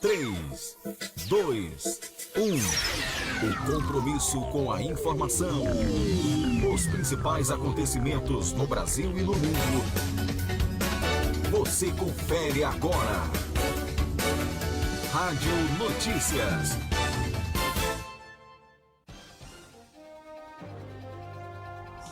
3, 2, 1. O compromisso com a informação. Os principais acontecimentos no Brasil e no mundo. Você confere agora. Rádio Notícias.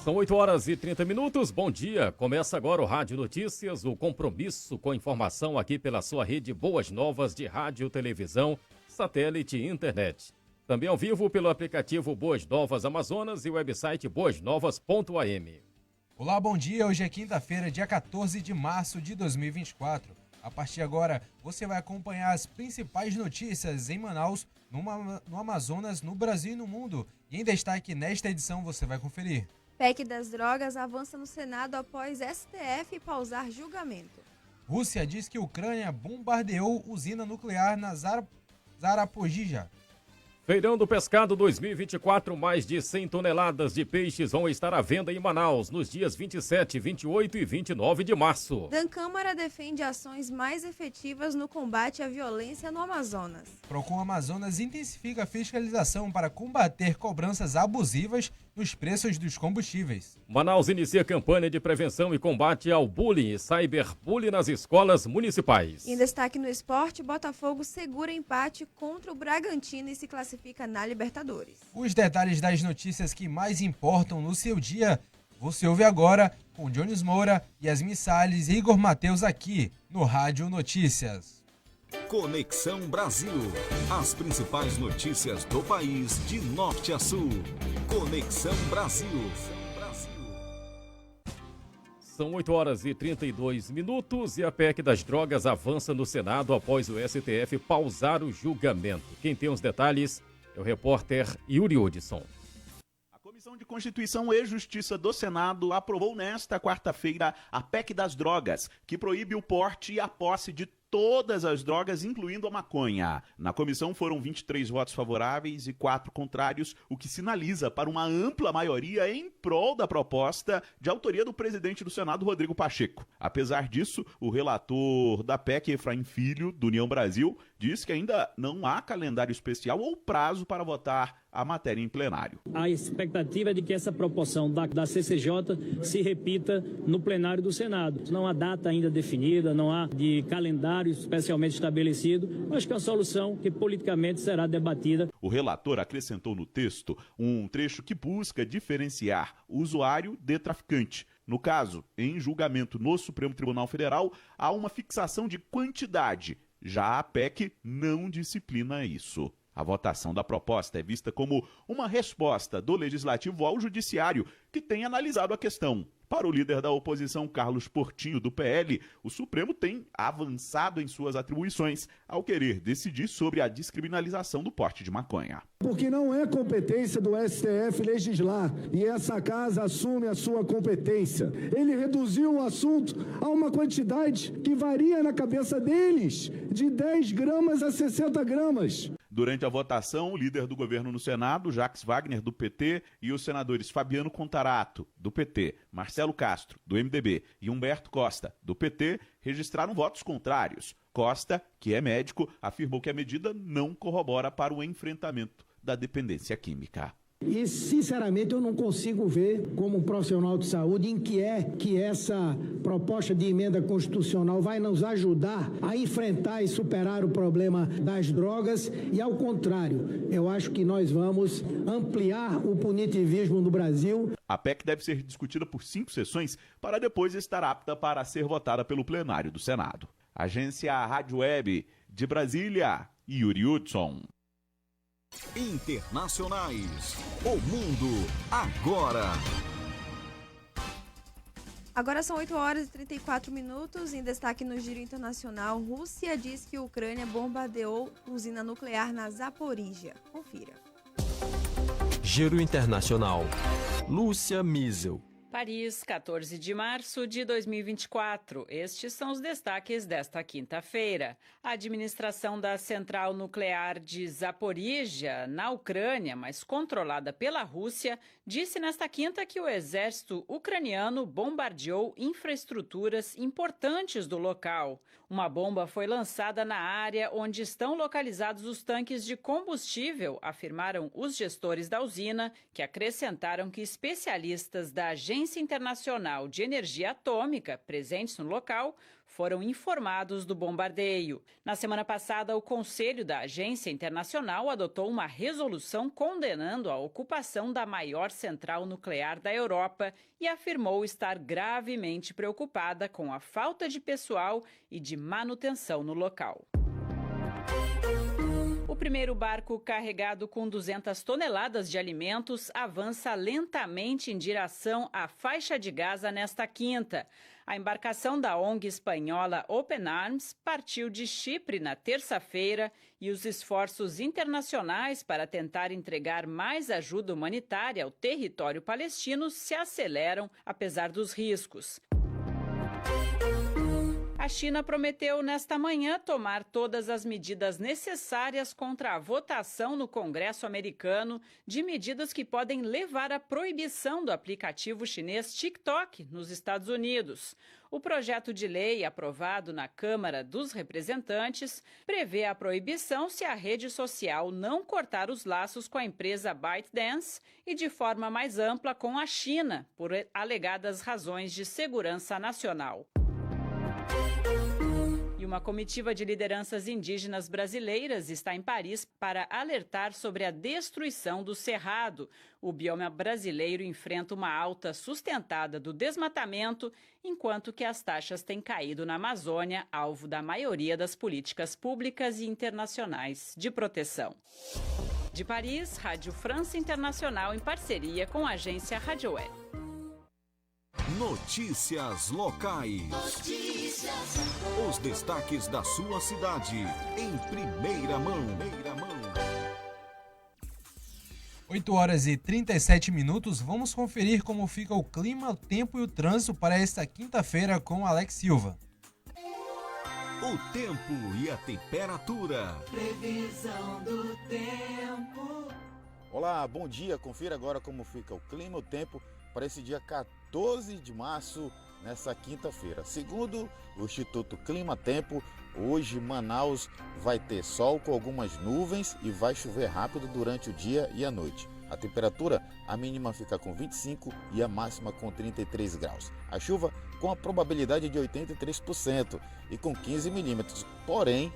São 8h30. Bom dia. Começa agora o Rádio Notícias, o compromisso com informação aqui pela sua rede Boas Novas de rádio, televisão, satélite e internet. Também ao vivo pelo aplicativo Boas Novas Amazonas e o website boasnovas.am. Olá, bom dia. Hoje é quinta-feira, dia 14 de março de 2024. A partir de agora, você vai acompanhar as principais notícias em Manaus, no Amazonas, no Brasil e no mundo. E em destaque nesta edição você vai conferir. PEC das drogas avança no Senado após STF pausar julgamento. Rússia diz que Ucrânia bombardeou usina nuclear na Zaporizhzhia. Feirão do Pescado 2024, mais de 100 toneladas de peixes vão estar à venda em Manaus nos dias 27, 28 e 29 de março. Dan Câmara defende ações mais efetivas no combate à violência no Amazonas. Procon Amazonas intensifica a fiscalização para combater cobranças abusivas nos preços dos combustíveis. Manaus inicia campanha de prevenção e combate ao bullying e cyberbullying nas escolas municipais. Em destaque no esporte, Botafogo segura empate contra o Bragantino e se classifica na Libertadores. Os detalhes das notícias que mais importam no seu dia, você ouve agora com Jones Moura, Yasmin Salles e Igor Mateus aqui no Rádio Notícias. Conexão Brasil. As principais notícias do país de norte a sul. Conexão Brasil. São 8h32 e a PEC das drogas avança no Senado após o STF pausar o julgamento. Quem tem os detalhes é o repórter Yuri Hudson. A Comissão de Constituição e Justiça do Senado aprovou nesta quarta-feira a PEC das drogas, que proíbe o porte e a posse de todas as drogas, incluindo a maconha. Na comissão foram 23 votos favoráveis e 4 contrários, o que sinaliza para uma ampla maioria em prol da proposta de autoria do presidente do Senado, Rodrigo Pacheco. Apesar disso, o relator da PEC, Efraim Filho, do União Brasil, diz que ainda não há calendário especial ou prazo para votar a matéria em plenário. A expectativa é de que essa proporção da CCJ se repita no plenário do Senado. Não há data ainda definida, não há de calendário especialmente estabelecido, mas que é uma solução que politicamente será debatida. O relator acrescentou no texto um trecho que busca diferenciar o usuário de traficante. No caso, em julgamento no Supremo Tribunal Federal, há uma fixação de quantidade. Já a PEC não disciplina isso. A votação da proposta é vista como uma resposta do Legislativo ao Judiciário, que tem analisado a questão. Para o líder da oposição, Carlos Portinho, do PL, o Supremo tem avançado em suas atribuições ao querer decidir sobre a descriminalização do porte de maconha. Porque não é competência do STF legislar e essa casa assume a sua competência. Ele reduziu o assunto a uma quantidade que varia na cabeça deles, de 10 gramas a 60 gramas. Durante a votação, o líder do governo no Senado, Jacques Wagner, do PT, e os senadores Fabiano Contarato, do PT, Marcelo Castro, do MDB, e Humberto Costa, do PT, registraram votos contrários. Costa, que é médico, afirmou que a medida não corrobora para o enfrentamento da dependência química. E, sinceramente, eu não consigo ver, como um profissional de saúde, em que é que essa proposta de emenda constitucional vai nos ajudar a enfrentar e superar o problema das drogas e, ao contrário, eu acho que nós vamos ampliar o punitivismo no Brasil. A PEC deve ser discutida por 5 sessões para depois estar apta para ser votada pelo plenário do Senado. Agência Rádio Web de Brasília, Yuri Hudson. Internacionais. O mundo agora. Agora são 8h34. Em destaque no giro internacional, Rússia diz que a Ucrânia bombardeou usina nuclear na Zaporizhzhia. Confira. Giro internacional. Lúcia Miesel. Paris, 14 de março de 2024. Estes são os destaques desta quinta-feira. A administração da central nuclear de Zaporizhzhia, na Ucrânia, mas controlada pela Rússia, disse nesta quinta que o exército ucraniano bombardeou infraestruturas importantes do local. Uma bomba foi lançada na área onde estão localizados os tanques de combustível, afirmaram os gestores da usina, que acrescentaram que especialistas da Agência Internacional de Energia Atômica, presentes no local, foram informados do bombardeio. Na semana passada, o Conselho da Agência Internacional adotou uma resolução condenando a ocupação da maior central nuclear da Europa e afirmou estar gravemente preocupada com a falta de pessoal e de manutenção no local. O primeiro barco carregado com 200 toneladas de alimentos avança lentamente em direção à faixa de Gaza nesta quinta. A embarcação da ONG espanhola Open Arms partiu de Chipre na terça-feira e os esforços internacionais para tentar entregar mais ajuda humanitária ao território palestino se aceleram, apesar dos riscos. A China prometeu nesta manhã tomar todas as medidas necessárias contra a votação no Congresso americano de medidas que podem levar à proibição do aplicativo chinês TikTok nos Estados Unidos. O projeto de lei aprovado na Câmara dos Representantes prevê a proibição se a rede social não cortar os laços com a empresa ByteDance e de forma mais ampla com a China, por alegadas razões de segurança nacional. E uma comitiva de lideranças indígenas brasileiras está em Paris para alertar sobre a destruição do cerrado. O bioma brasileiro enfrenta uma alta sustentada do desmatamento, enquanto que as taxas têm caído na Amazônia, alvo da maioria das políticas públicas e internacionais de proteção. De Paris, Rádio França Internacional em parceria com a agência Rádio Web. Notícias locais. Os destaques da sua cidade em primeira mão. 8 horas e 37 minutos. Vamos conferir como fica o clima, o tempo e o trânsito para esta quinta-feira com Alex Silva. O tempo e a temperatura. Previsão do tempo. Olá, bom dia. Confira agora como fica o clima, o tempo para esse dia 14 de março, nessa quinta-feira. Segundo o Instituto Clima Tempo, hoje Manaus vai ter sol com algumas nuvens e vai chover rápido durante o dia e a noite. A temperatura, a mínima fica com 25 e a máxima com 33 graus. A chuva com a probabilidade de 83% e com 15 milímetros. Porém,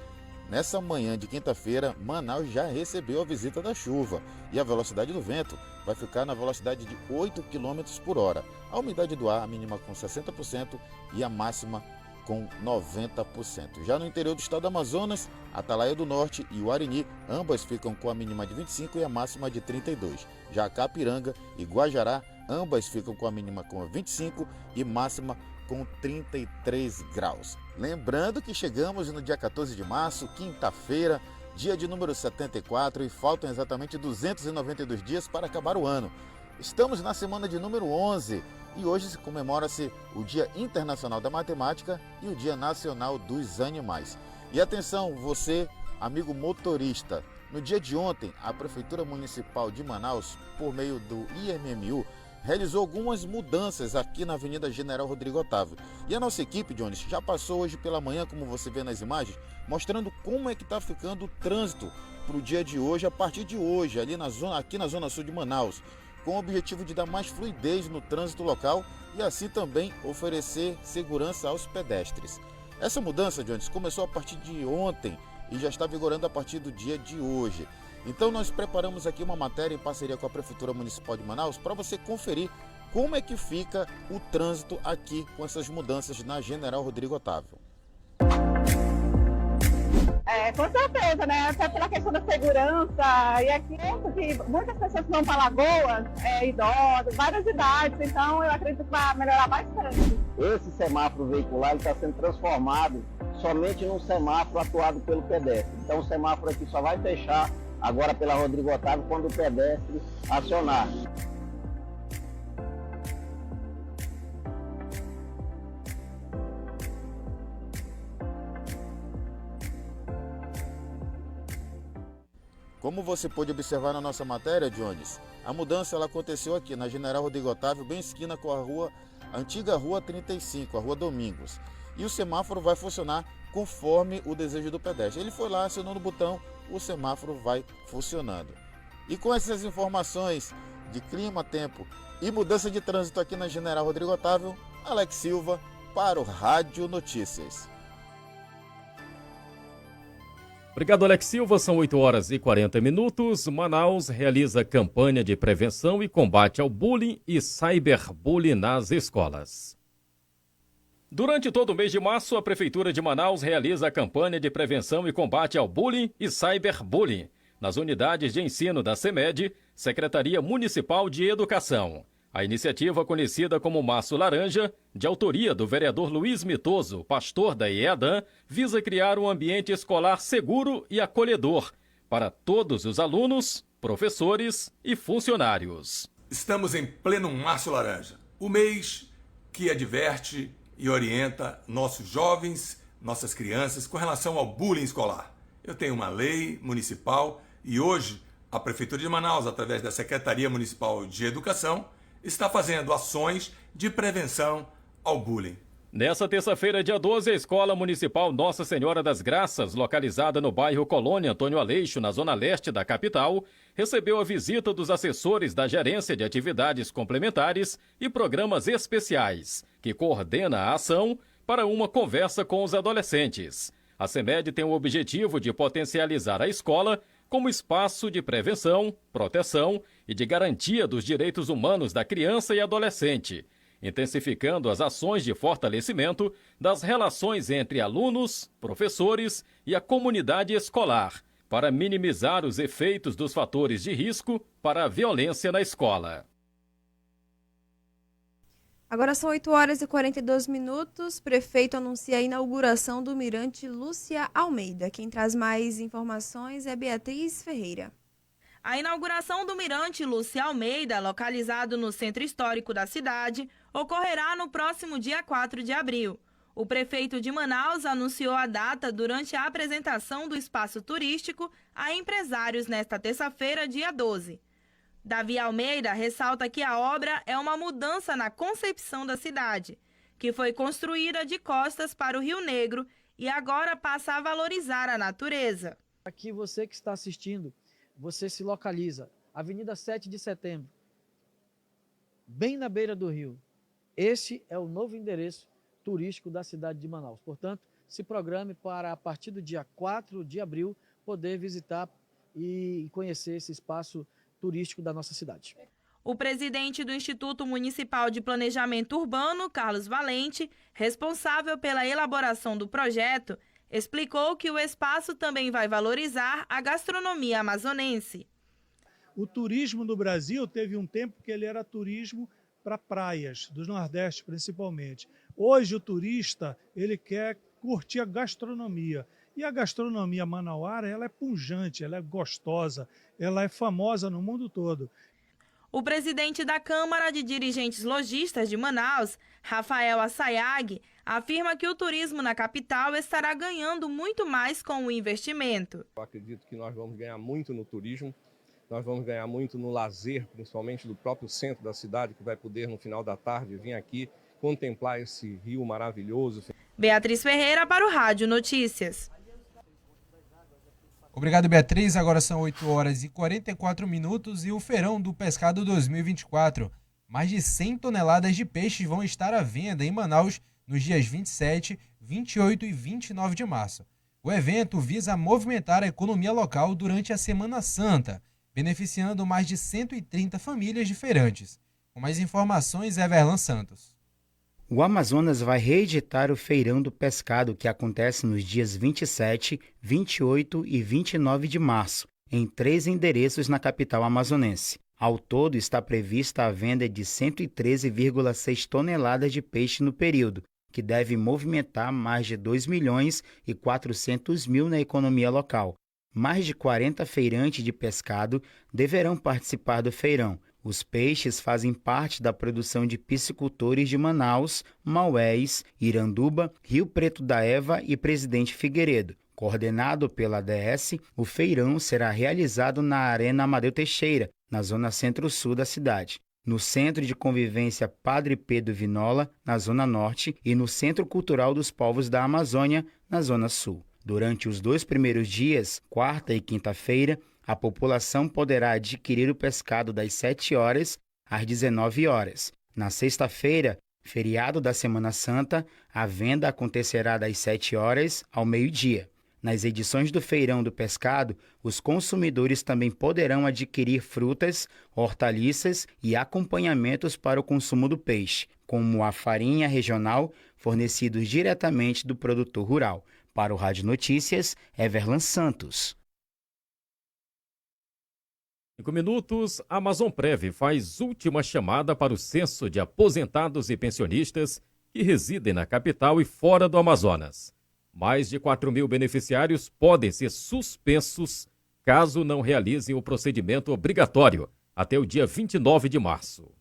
nessa manhã de quinta-feira, Manaus já recebeu a visita da chuva e a velocidade do vento vai ficar na velocidade de 8 km por hora. A umidade do ar, a mínima com 60% e a máxima com 90%. Já no interior do estado do Amazonas, Atalaia do Norte e o Arini, ambas ficam com a mínima de 25 e a máxima de 32. Já Capiranga e Guajará, ambas ficam com a mínima com 25 e máxima com 33 graus. Lembrando que chegamos no dia 14 de março, quinta-feira, dia de número 74 e faltam exatamente 292 dias para acabar o ano. Estamos na semana de número 11 e hoje comemora-se o Dia Internacional da Matemática e o Dia Nacional dos Animais. E atenção, você, amigo motorista, no dia de ontem, a Prefeitura Municipal de Manaus, por meio do IMMU, realizou algumas mudanças aqui na Avenida General Rodrigo Otávio. E a nossa equipe, Jones, já passou hoje pela manhã, como você vê nas imagens, mostrando como é que está ficando o trânsito para o dia de hoje, a partir de hoje, aqui na Zona Sul de Manaus, com o objetivo de dar mais fluidez no trânsito local e assim também oferecer segurança aos pedestres. Essa mudança, Jones, começou a partir de ontem e já está vigorando a partir do dia de hoje. Então nós preparamos aqui uma matéria em parceria com a Prefeitura Municipal de Manaus para você conferir como é que fica o trânsito aqui com essas mudanças na General Rodrigo Otávio. Com certeza, né? Até pela questão da segurança. E aqui, porque muitas pessoas vão para Lagoas, idosos, várias idades, então eu acredito que vai melhorar bastante. Esse semáforo veicular está sendo transformado somente num semáforo atuado pelo pedestre. Então o semáforo aqui só vai fechar agora pela Rodrigo Otávio quando o pedestre acionar. Como você pôde observar na nossa matéria, Jones, a mudança ela aconteceu aqui na General Rodrigo Otávio, bem esquina com a antiga Rua 35, a Rua Domingos. e o semáforo vai funcionar conforme o desejo do pedestre. Ele foi lá, acionou no botão, o semáforo vai funcionando. E com essas informações de clima, tempo e mudança de trânsito aqui na General Rodrigo Otávio, Alex Silva para o Rádio Notícias. Obrigado, Alex Silva. São 8 horas e 40 minutos. Manaus realiza campanha de prevenção e combate ao bullying e cyberbullying nas escolas. Durante todo o mês de março, a Prefeitura de Manaus realiza a campanha de prevenção e combate ao bullying e cyberbullying nas unidades de ensino da CEMED, Secretaria Municipal de Educação. A iniciativa, conhecida como Março Laranja, de autoria do vereador Luiz Mitoso, pastor da IEADAN, visa criar um ambiente escolar seguro e acolhedor para todos os alunos, professores e funcionários. Estamos em pleno Março Laranja, o mês que adverte e orienta nossos jovens, nossas crianças com relação ao bullying escolar. Eu tenho uma lei municipal e hoje a Prefeitura de Manaus, através da Secretaria Municipal de Educação, está fazendo ações de prevenção ao bullying. Nessa terça-feira, dia 12, a Escola Municipal Nossa Senhora das Graças, localizada no bairro Colônia Antônio Aleixo, na zona leste da capital, recebeu a visita dos assessores da Gerência de Atividades Complementares e Programas Especiais, que coordena a ação para uma conversa com os adolescentes. A CEMED tem o objetivo de potencializar a escola como espaço de prevenção, proteção e de garantia dos direitos humanos da criança e adolescente, intensificando as ações de fortalecimento das relações entre alunos, professores e a comunidade escolar, para minimizar os efeitos dos fatores de risco para a violência na escola. Agora são 8 horas e 42 minutos. Prefeito anuncia a inauguração do Mirante Lúcia Almeida. Quem traz mais informações é Beatriz Ferreira. A inauguração do Mirante Lúcia Almeida, localizado no centro histórico da cidade, ocorrerá no próximo dia 4 de abril. O prefeito de Manaus anunciou a data durante a apresentação do espaço turístico a empresários nesta terça-feira, dia 12. Davi Almeida ressalta que a obra é uma mudança na concepção da cidade, que foi construída de costas para o Rio Negro e agora passa a valorizar a natureza. Aqui você que está assistindo, você se localiza, Avenida 7 de Setembro, bem na beira do rio. Esse é o novo endereço turístico da cidade de Manaus. Portanto, se programe para, a partir do dia 4 de abril, poder visitar e conhecer esse espaço turístico da nossa cidade. O presidente do Instituto Municipal de Planejamento Urbano, Carlos Valente, responsável pela elaboração do projeto, explicou que o espaço também vai valorizar a gastronomia amazonense. O turismo no Brasil teve um tempo que ele era turismo para praias, do Nordeste principalmente. Hoje o turista ele quer curtir a gastronomia. E a gastronomia manauara ela é pungente, ela é gostosa, ela é famosa no mundo todo. O presidente da Câmara de Dirigentes Lojistas de Manaus, Rafael Assayag, afirma que o turismo na capital estará ganhando muito mais com o investimento. Eu acredito que nós vamos ganhar muito no turismo, nós vamos ganhar muito no lazer, principalmente do próprio centro da cidade, que vai poder no final da tarde vir aqui contemplar esse rio maravilhoso. Beatriz Ferreira para o Rádio Notícias. Obrigado, Beatriz. Agora são 8 horas e 44 minutos e o Feirão do Pescado 2024. Mais de 100 toneladas de peixes vão estar à venda em Manaus nos dias 27, 28 e 29 de março. O evento visa movimentar a economia local durante a Semana Santa, beneficiando mais de 130 famílias de feirantes. Com mais informações, Everlan Santos. O Amazonas vai reeditar o Feirão do Pescado, que acontece nos dias 27, 28 e 29 de março, em 3 endereços na capital amazonense. Ao todo, está prevista a venda de 113,6 toneladas de peixe no período, que deve movimentar mais de 2 milhões e 400 mil na economia local. Mais de 40 feirantes de pescado deverão participar do feirão. Os peixes fazem parte da produção de piscicultores de Manaus, Maués, Iranduba, Rio Preto da Eva e Presidente Figueiredo. Coordenado pela ADS, o feirão será realizado na Arena Amadeu Teixeira, na zona centro-sul da cidade. no Centro de Convivência Padre Pedro Vinola, na Zona Norte, e no Centro Cultural dos Povos da Amazônia, na Zona Sul. Durante os 2 primeiros dias, quarta e quinta-feira, a população poderá adquirir o pescado das 7 horas às 19 horas. Na sexta-feira, feriado da Semana Santa, a venda acontecerá das 7 horas ao meio-dia. Nas edições do Feirão do Pescado, os consumidores também poderão adquirir frutas, hortaliças e acompanhamentos para o consumo do peixe, como a farinha regional, fornecidos diretamente do produtor rural. Para o Rádio Notícias, Everlan Santos. 5 minutos, a Amazonprev faz última chamada para o censo de aposentados e pensionistas que residem na capital e fora do Amazonas. Mais de 4.000 beneficiários podem ser suspensos caso não realizem o procedimento obrigatório até o dia 29 de março.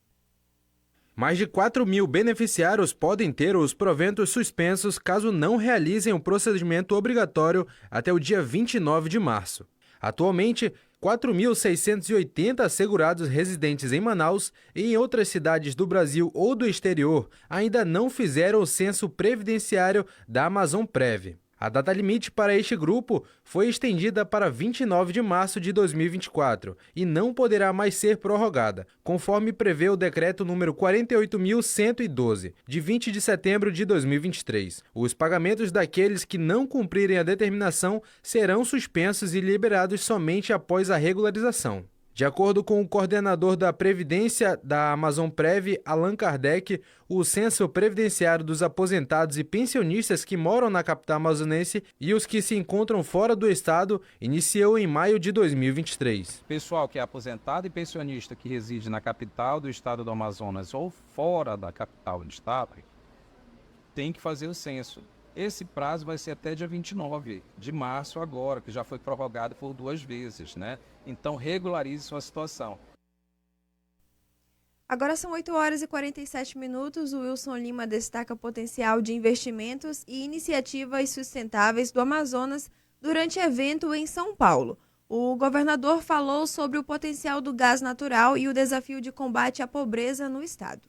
Mais de 4.000 beneficiários podem ter os proventos suspensos caso não realizem o procedimento obrigatório até o dia 29 de março. Atualmente, 4.680 segurados residentes em Manaus e em outras cidades do Brasil ou do exterior ainda não fizeram o censo previdenciário da Amazonprev. A data limite para este grupo foi estendida para 29 de março de 2024 e não poderá mais ser prorrogada, conforme prevê o decreto número 48.112, de 20 de setembro de 2023. Os pagamentos daqueles que não cumprirem a determinação serão suspensos e liberados somente após a regularização. De acordo com o coordenador da Previdência da Amazonprev, Allan Kardec, o censo previdenciário dos aposentados e pensionistas que moram na capital amazonense e os que se encontram fora do estado iniciou em maio de 2023. Pessoal que é aposentado e pensionista que reside na capital do estado do Amazonas ou fora da capital do estado tem que fazer o censo. Esse prazo vai ser até dia 29 de março agora, que já foi prorrogado por 2 vezes, né? Então, regularize sua situação. Agora são 8 horas e 47 minutos. O Wilson Lima destaca potencial de investimentos e iniciativas sustentáveis do Amazonas durante evento em São Paulo. O governador falou sobre o potencial do gás natural e o desafio de combate à pobreza no estado.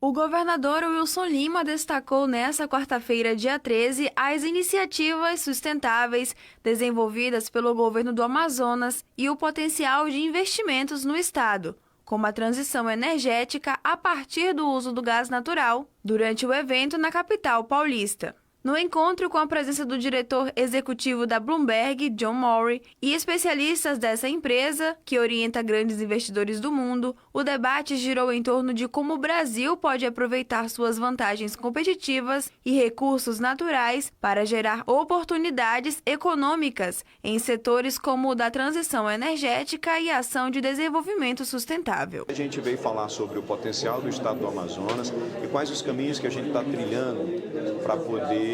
O governador Wilson Lima destacou nesta quarta-feira, dia 13, as iniciativas sustentáveis desenvolvidas pelo governo do Amazonas e o potencial de investimentos no estado, como a transição energética a partir do uso do gás natural, durante o evento na capital paulista. No encontro com a presença do diretor executivo da Bloomberg, John Murray, e especialistas dessa empresa, que orienta grandes investidores do mundo, o debate girou em torno de como o Brasil pode aproveitar suas vantagens competitivas e recursos naturais para gerar oportunidades econômicas em setores como o da transição energética e ação de desenvolvimento sustentável. A gente veio falar sobre o potencial do estado do Amazonas e quais os caminhos que a gente está trilhando para poder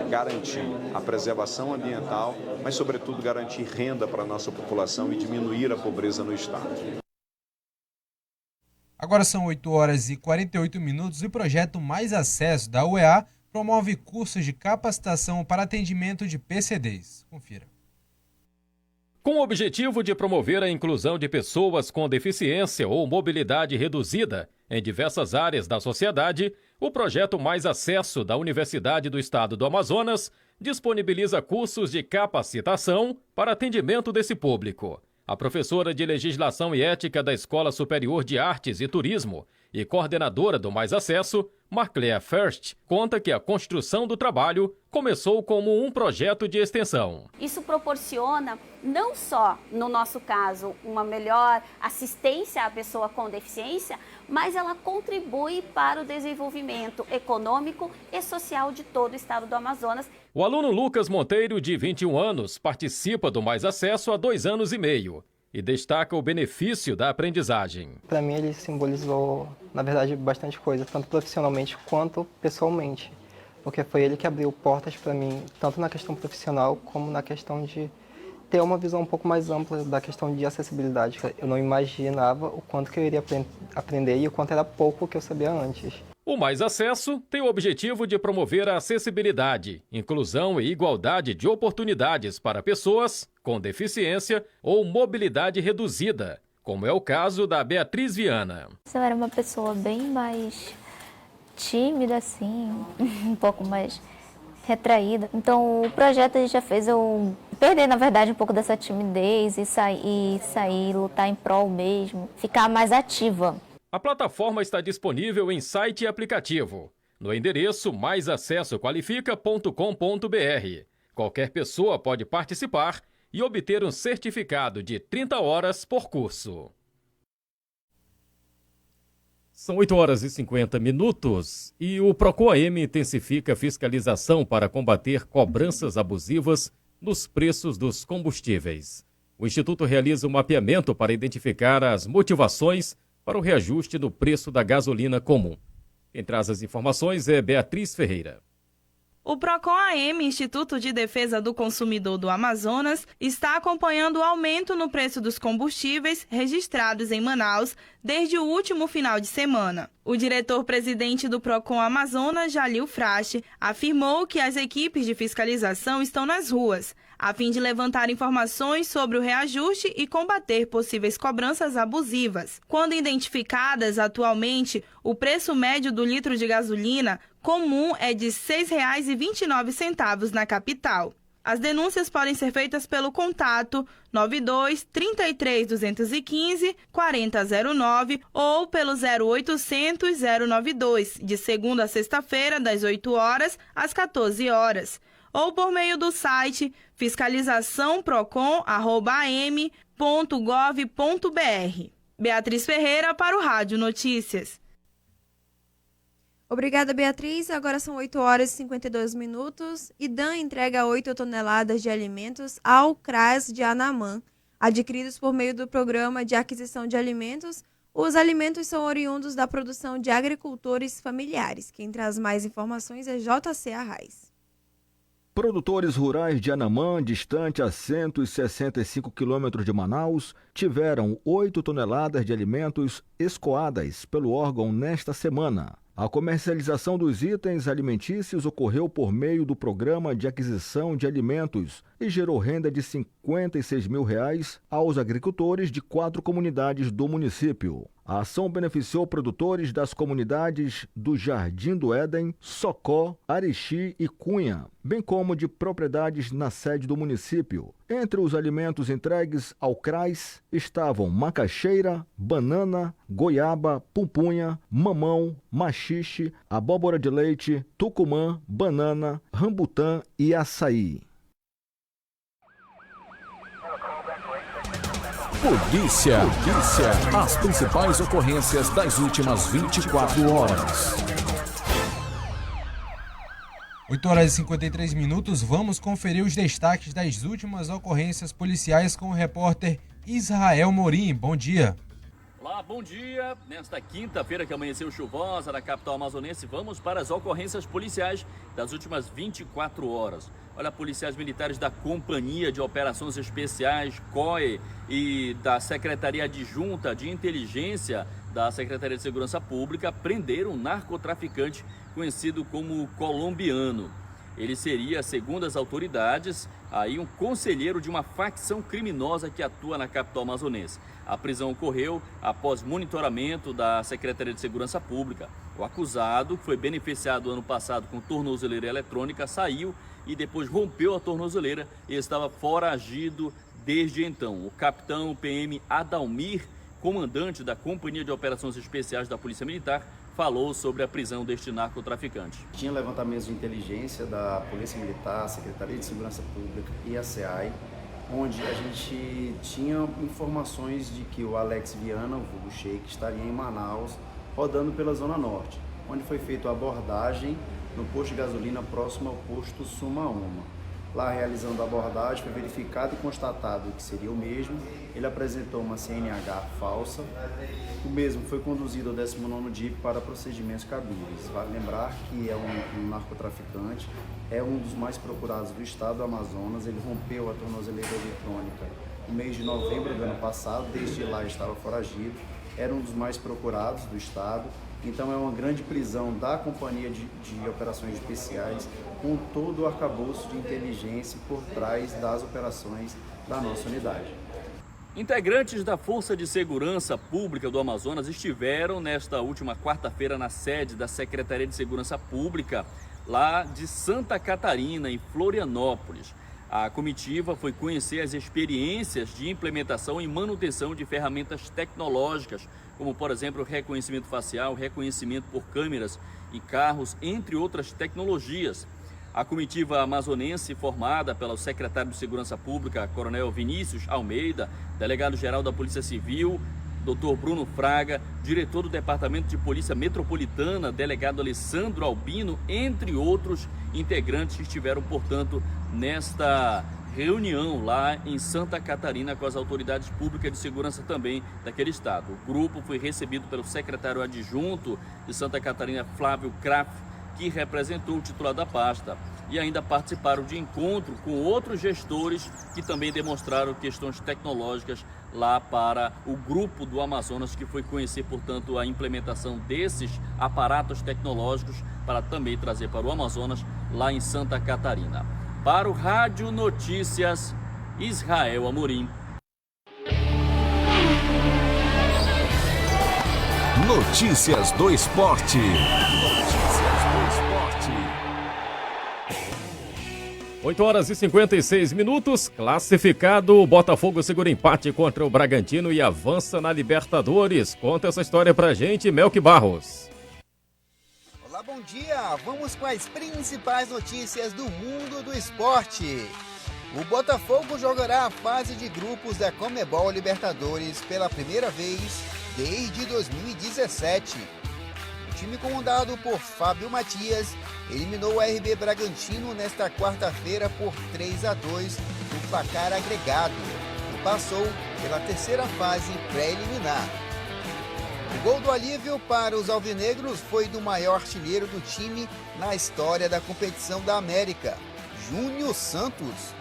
garantir a preservação ambiental, mas, sobretudo, garantir renda para a nossa população e diminuir a pobreza no estado. Agora são 8 horas e 48 minutos e o projeto Mais Acesso da UEA promove cursos de capacitação para atendimento de PCDs. Confira. Com o objetivo de promover a inclusão de pessoas com deficiência ou mobilidade reduzida em diversas áreas da sociedade, o projeto Mais Acesso da Universidade do Estado do Amazonas disponibiliza cursos de capacitação para atendimento desse público. A professora de Legislação e Ética da Escola Superior de Artes e Turismo e coordenadora do Mais Acesso, Marclea First, conta que a construção do trabalho começou como um projeto de extensão. Isso proporciona, não só, no nosso caso, uma melhor assistência à pessoa com deficiência, mas ela contribui para o desenvolvimento econômico e social de todo o estado do Amazonas. O aluno Lucas Monteiro, de 21 anos, participa do Mais Acesso há 2 anos e meio e destaca o benefício da aprendizagem. Para mim, ele simbolizou, na verdade, bastante coisa, tanto profissionalmente quanto pessoalmente, porque foi ele que abriu portas para mim, tanto na questão profissional como na questão de ter uma visão um pouco mais ampla da questão de acessibilidade. Eu não imaginava o quanto que eu iria aprender e o quanto era pouco que eu sabia antes. O Mais Acesso tem o objetivo de promover a acessibilidade, inclusão e igualdade de oportunidades para pessoas com deficiência ou mobilidade reduzida, como é o caso da Beatriz Viana. Eu era uma pessoa bem mais tímida, assim, um pouco mais retraída. Então, o projeto já fez eu perder, na verdade, um pouco dessa timidez e sair, lutar em prol mesmo, ficar mais ativa. A plataforma está disponível em site e aplicativo, no endereço maisacessoqualifica.com.br. Qualquer pessoa pode participar e obter um certificado de 30 horas por curso. São 8 horas e 50 minutos e o Procon-AM intensifica a fiscalização para combater cobranças abusivas nos preços dos combustíveis. O Instituto realiza um mapeamento para identificar as motivações para o reajuste no preço da gasolina comum. Quem traz as informações é Beatriz Ferreira. O Procon-AM, Instituto de Defesa do Consumidor do Amazonas, está acompanhando o aumento no preço dos combustíveis registrados em Manaus desde o último final de semana. O diretor-presidente do Procon Amazonas, Jalil Frache, afirmou que as equipes de fiscalização estão nas ruas, a fim de levantar informações sobre o reajuste e combater possíveis cobranças abusivas. Quando identificadas, atualmente, o preço médio do litro de gasolina comum é de R$ 6,29 na capital. As denúncias podem ser feitas pelo contato 92 33 215 4009 ou pelo 0800 092, de segunda a sexta-feira, das 8 horas às 14 horas. Ou por meio do site fiscalizaçãoprocon@am.gov.br. Beatriz Ferreira para o Rádio Notícias. Obrigada, Beatriz. Agora são 8 horas e 52 minutos. IDAM entrega 8 toneladas de alimentos ao CRAS de Anamã. Adquiridos por meio do Programa de Aquisição de Alimentos, os alimentos são oriundos da produção de agricultores familiares. Quem traz mais informações é JC Arraes. Produtores rurais de Anamã, distante a 165 quilômetros de Manaus, tiveram 8 toneladas de alimentos escoadas pelo órgão nesta semana. A comercialização dos itens alimentícios ocorreu por meio do Programa de Aquisição de Alimentos e gerou renda de R$ 56 mil aos agricultores de 4 comunidades do município. A ação beneficiou produtores das comunidades do Jardim do Éden, Socó, Arixi e Cunha, bem como de propriedades na sede do município. Entre os alimentos entregues ao CRAS estavam macaxeira, banana, goiaba, pupunha, mamão, maxixe, abóbora de leite, tucumã, banana, rambutã e açaí. Polícia. As principais ocorrências das últimas 24 horas. 8 horas e 53 minutos, vamos conferir os destaques das últimas ocorrências policiais com o repórter Israel Morim. Bom dia. Olá, bom dia. Nesta quinta-feira que amanheceu chuvosa na capital amazonense, vamos para as ocorrências policiais das últimas 24 horas. Olha, policiais militares da Companhia de Operações Especiais, COE, e da Secretaria Adjunta de Inteligência da Secretaria de Segurança Pública prenderam um narcotraficante conhecido como Colombiano. Ele seria, segundo as autoridades, aí um conselheiro de uma facção criminosa que atua na capital amazonense. A prisão ocorreu após monitoramento da Secretaria de Segurança Pública. O acusado, que foi beneficiado ano passado com tornozeleira eletrônica, saiu e depois rompeu a tornozeleira e estava foragido desde então. O capitão PM Adalmir, comandante da Companhia de Operações Especiais da Polícia Militar, falou sobre a prisão deste narcotraficante. Tinha levantamentos de inteligência da Polícia Militar, Secretaria de Segurança Pública e a SEAI, onde a gente tinha informações de que o Alex Viana, o vulgo Sheik, estaria em Manaus, rodando pela Zona Norte, onde foi feita a abordagem no posto de gasolina próximo ao posto Suma Uma. Lá, realizando a abordagem, foi verificado e constatado que seria o mesmo. Ele apresentou uma CNH falsa. O mesmo foi conduzido ao 19º DIP para procedimentos cabíveis. Vale lembrar que é um narcotraficante, é um dos mais procurados do estado do Amazonas. Ele rompeu a tornozeleira eletrônica no mês de novembro do ano passado, desde lá estava foragido. Era um dos mais procurados do estado. Então é uma grande prisão da Companhia de Operações Especiais, com todo o arcabouço de inteligência por trás das operações da nossa unidade. Integrantes da Força de Segurança Pública do Amazonas estiveram nesta última quarta-feira na sede da Secretaria de Segurança Pública, lá de Santa Catarina, em Florianópolis. A comitiva foi conhecer as experiências de implementação e manutenção de ferramentas tecnológicas, como, por exemplo, reconhecimento facial, reconhecimento por câmeras e carros, entre outras tecnologias. A comitiva amazonense, formada pelo secretário de Segurança Pública, Coronel Vinícius Almeida, delegado-geral da Polícia Civil, Dr. Bruno Fraga, diretor do Departamento de Polícia Metropolitana, delegado Alessandro Albino, entre outros integrantes que estiveram, portanto, nesta reunião lá em Santa Catarina com as autoridades públicas de segurança também daquele estado. O grupo foi recebido pelo secretário adjunto de Santa Catarina, Flávio Kraft, que representou o titular da pasta, e ainda participaram de encontro com outros gestores que também demonstraram questões tecnológicas lá para o grupo do Amazonas, que foi conhecer, portanto, a implementação desses aparatos tecnológicos para também trazer para o Amazonas, lá em Santa Catarina. Para o Rádio Notícias, Israel Amorim. Notícias do Esporte. 8 horas e 56 minutos, classificado, o Botafogo segura empate contra o Bragantino e avança na Libertadores. Conta essa história pra gente, Melk Barros. Olá, bom dia! Vamos com as principais notícias do mundo do esporte. O Botafogo jogará a fase de grupos da Conmebol Libertadores pela primeira vez desde 2017. O time comandado por Fábio Matias eliminou o RB Bragantino nesta quarta-feira por 3-2 no placar agregado e passou pela terceira fase pré-eliminar. O gol do alívio para os alvinegros foi do maior artilheiro do time na história da competição da América, Júnior Santos.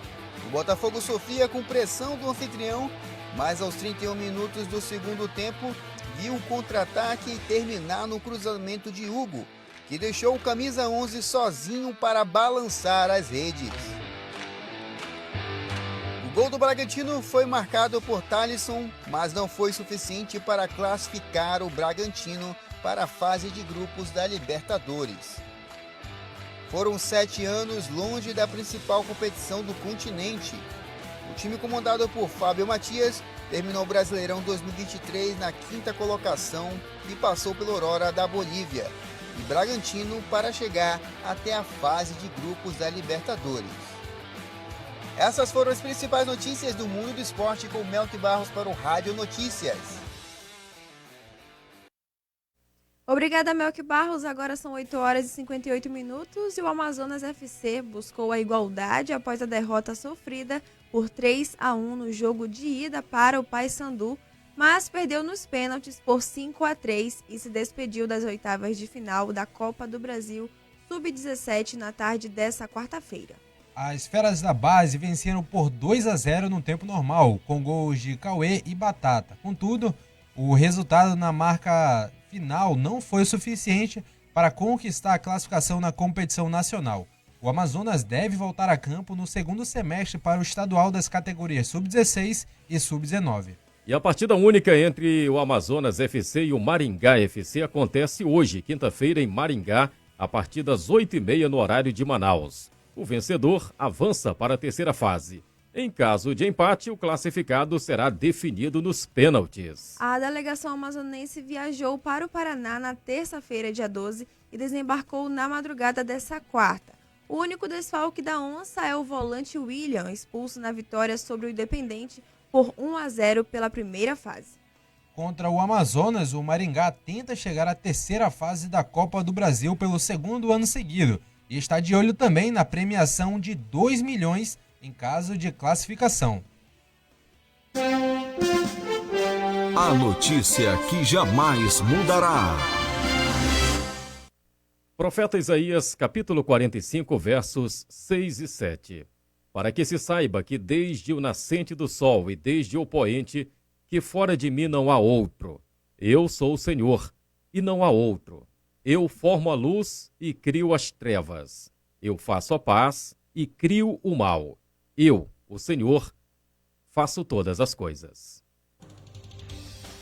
O Botafogo sofria com pressão do anfitrião, mas aos 31 minutos do segundo tempo viu um contra-ataque terminar no cruzamento de Hugo, que deixou o camisa 11 sozinho para balançar as redes. O gol do Bragantino foi marcado por Thalisson, mas não foi suficiente para classificar o Bragantino para a fase de grupos da Libertadores. Foram 7 anos longe da principal competição do continente. O time comandado por Fábio Matias terminou o Brasileirão 2023 na 5ª colocação e passou pela Aurora da Bolívia e Bragantino para chegar até a fase de grupos da Libertadores. Essas foram as principais notícias do mundo do esporte com Melk Barros para o Rádio Notícias. Obrigada, Melk Barros. Agora são 8 horas e 58 minutos e o Amazonas FC buscou a igualdade após a derrota sofrida por 3-1 no jogo de ida para o Paysandu, mas perdeu nos pênaltis por 5-3 e se despediu das oitavas de final da Copa do Brasil Sub-17 na tarde dessa quarta-feira. As feras da base venceram por 2-0 no tempo normal, com gols de Cauê e Batata. Contudo, o resultado na marca final não foi suficiente para conquistar a classificação na competição nacional. O Amazonas deve voltar a campo no segundo semestre para o estadual das categorias Sub-16 e Sub-19. E a partida única entre o Amazonas FC e o Maringá FC acontece hoje, quinta-feira, em Maringá, a partir das 8h30 no horário de Manaus. O vencedor avança para a terceira fase. Em caso de empate, o classificado será definido nos pênaltis. A delegação amazonense viajou para o Paraná na terça-feira, dia 12, e desembarcou na madrugada dessa quarta. O único desfalque da onça é o volante William, expulso na vitória sobre o Independente por 1-0 pela primeira fase. Contra o Amazonas, o Maringá tenta chegar à terceira fase da Copa do Brasil pelo segundo ano seguido e está de olho também na premiação de 2 milhões em caso de classificação. A notícia que jamais mudará. Profeta Isaías, capítulo 45, versos 6 e 7. Para que se saiba que desde o nascente do sol e desde o poente, que fora de mim não há outro. Eu sou o Senhor, e não há outro. Eu formo a luz e crio as trevas. Eu faço a paz e crio o mal. Eu, o Senhor, faço todas as coisas.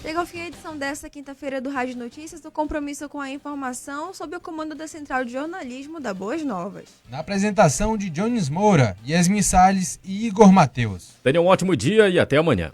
Chega ao fim a edição desta quinta-feira do Rádio Notícias, do Compromisso com a Informação, sob o comando da Central de Jornalismo da Boas Novas. Na apresentação de Jones Moura, Yasmin Salles e Igor Mateus. Tenha um ótimo dia e até amanhã.